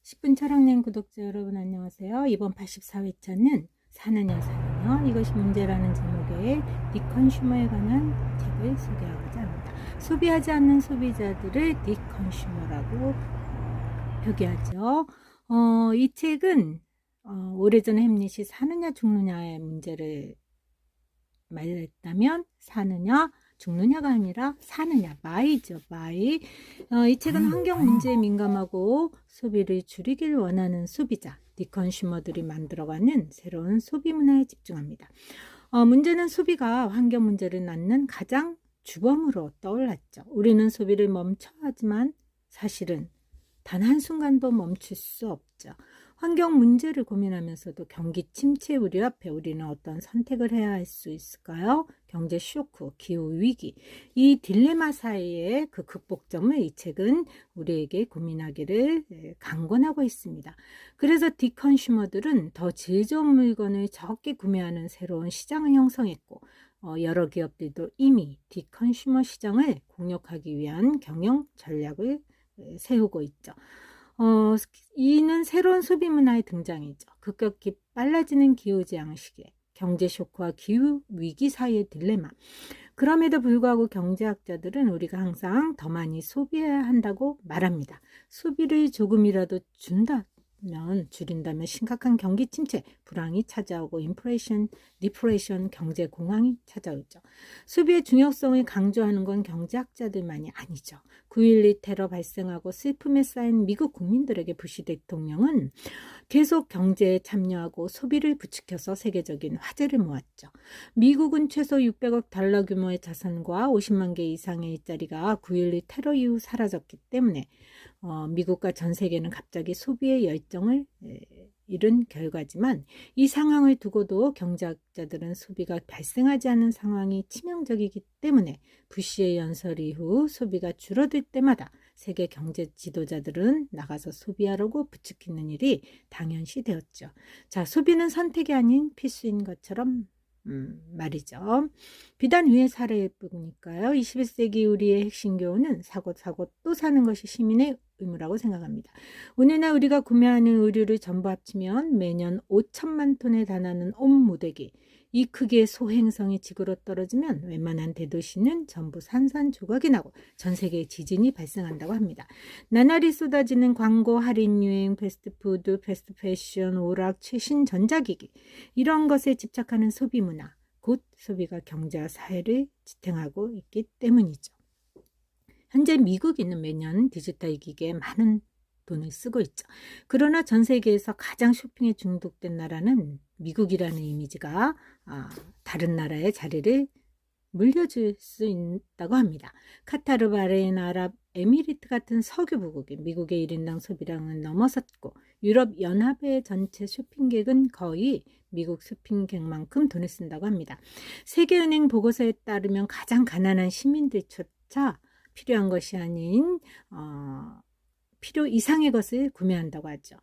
10분 철학여행 구독자 여러분 안녕하세요. 이번 84회차는 사느냐 이것이 문제라는 제목의 디컨슈머에 관한 책을 소개하고자 합니다. 소비하지 않는 소비자들을 디컨슈머라고 표기하죠. 이 책은 오래전에 햄릿이 사느냐 죽느냐의 문제를 말했다면 사느냐 죽느냐가 아니라 사느냐, 마이죠, 마이. 이 책은 환경 문제에 민감하고 소비를 줄이길 원하는 소비자, 디컨슈머들이 만들어가는 새로운 소비 문화에 집중합니다. 문제는 소비가 환경 문제를 낳는 가장 주범으로 떠올랐죠. 우리는 소비를 멈춰야 하지만 사실은 단 한순간도 멈출 수 없죠. 환경 문제를 고민하면서도 경기 침체 우려 앞에 우리는 어떤 선택을 해야 할 수 있을까요? 경제 쇼크, 기후 위기, 이 딜레마 사이의 그 극복점을 이 책은 우리에게 고민하기를 강권하고 있습니다. 그래서 디컨슈머들은 더 질 좋은 물건을 적게 구매하는 새로운 시장을 형성했고 여러 기업들도 이미 디컨슈머 시장을 공략하기 위한 경영 전략을 세우고 있죠. 이는 새로운 소비 문화의 등장이죠. 급격히 빨라지는 기후재앙 시기에 경제 쇼크와 기후 위기 사이의 딜레마. 그럼에도 불구하고 경제학자들은 우리가 항상 더 많이 소비해야 한다고 말합니다. 소비를 조금이라도 줄인다면 심각한 경기 침체, 불황이 찾아오고 인플레이션, 디플레이션, 경제 공황이 찾아오죠. 소비의 중요성을 강조하는 건 경제학자들만이 아니죠. 9.12 테러 발생하고 슬픔에 쌓인 미국 국민들에게 부시 대통령은 계속 경제에 참여하고 소비를 부추겨서 세계적인 화제를 모았죠. 미국은 최소 600억 달러 규모의 자산과 50만 개 이상의 일자리가 9.12 테러 이후 사라졌기 때문에 미국과 전 세계는 갑자기 소비의 열정을 잃은 결과지만 이 상황을 두고도 경제학자들은 소비가 발생하지 않은 상황이 치명적이기 때문에 부시의 연설 이후 소비가 줄어들 때마다 세계 경제 지도자들은 나가서 소비하려고 부추기는 일이 당연시 되었죠. 자, 소비는 선택이 아닌 필수인 것처럼 말이죠. 비단 위의 사례일 뿐이니까요. 21세기 우리의 핵심 교훈은 사고 또 사는 것이 시민의 의무라고 생각합니다. 오늘날 우리가 구매하는 의류를 전부 합치면 매년 5천만 톤에 달하는 옷 무더기, 이 크기의 소행성이 지구로 떨어지면 웬만한 대도시는 전부 산산조각이 나고 전 세계에 지진이 발생한다고 합니다. 나날이 쏟아지는 광고, 할인 유행, 패스트푸드, 패스트 패션, 오락, 최신 전자기기, 이런 것에 집착하는 소비 문화, 곧 소비가 경제와 사회를 지탱하고 있기 때문이죠. 현재 미국인은 매년 디지털 기기에 많은 돈을 쓰고 있죠. 그러나 전 세계에서 가장 쇼핑에 중독된 나라는 미국이라는 이미지가 다른 나라의 자리를 물려줄 수 있다고 합니다. 카타르, 바레인, 아랍, 에미리트 같은 석유부국이 미국의 1인당 소비량을 넘어섰고 유럽 연합의 전체 쇼핑객은 거의 미국 쇼핑객만큼 돈을 쓴다고 합니다. 세계은행 보고서에 따르면 가장 가난한 시민들조차 필요한 것이 아닌 필요 이상의 것을 구매한다고 하죠.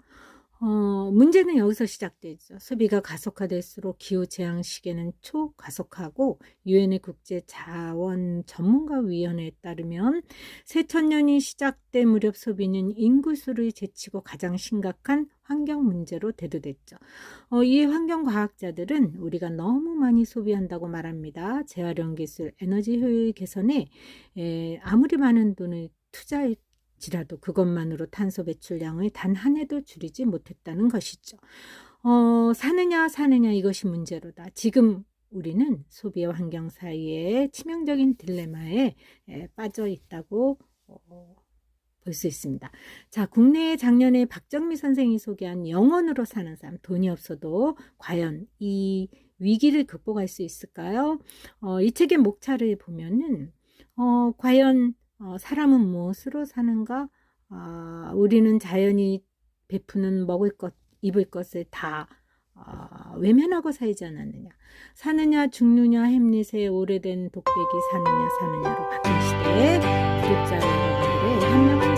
문제는 여기서 시작되죠. 소비가 가속화될수록 기후재앙 시기에는 초가속화하고 유엔의 국제자원전문가위원회에 따르면 새천년이 시작될 무렵 소비는 인구수를 제치고 가장 심각한 환경 문제로 대두됐죠. 이에 환경과학자들은 우리가 너무 많이 소비한다고 말합니다. 재활용 기술, 에너지 효율 개선에 아무리 많은 돈을 투자할지라도 그것만으로 탄소 배출량을 단 한 해도 줄이지 못했다는 것이죠. 사느냐 이것이 문제로다. 지금 우리는 소비와 환경 사이에 치명적인 딜레마에 빠져 있다고 볼 수 있습니다. 자, 국내에 작년에 박정미 선생이 소개한 영원으로 사는 삶, 돈이 없어도 과연 이 위기를 극복할 수 있을까요? 이 책의 목차를 보면은 과연 사람은 무엇으로 사는가? 우리는 자연이 베푸는 먹을 것, 입을 것을 다 외면하고 살지 않았느냐. 사느냐 죽느냐 햄릿의 오래된 독백이 사느냐로 바뀐 시대에 구독자 여러분들의 현명한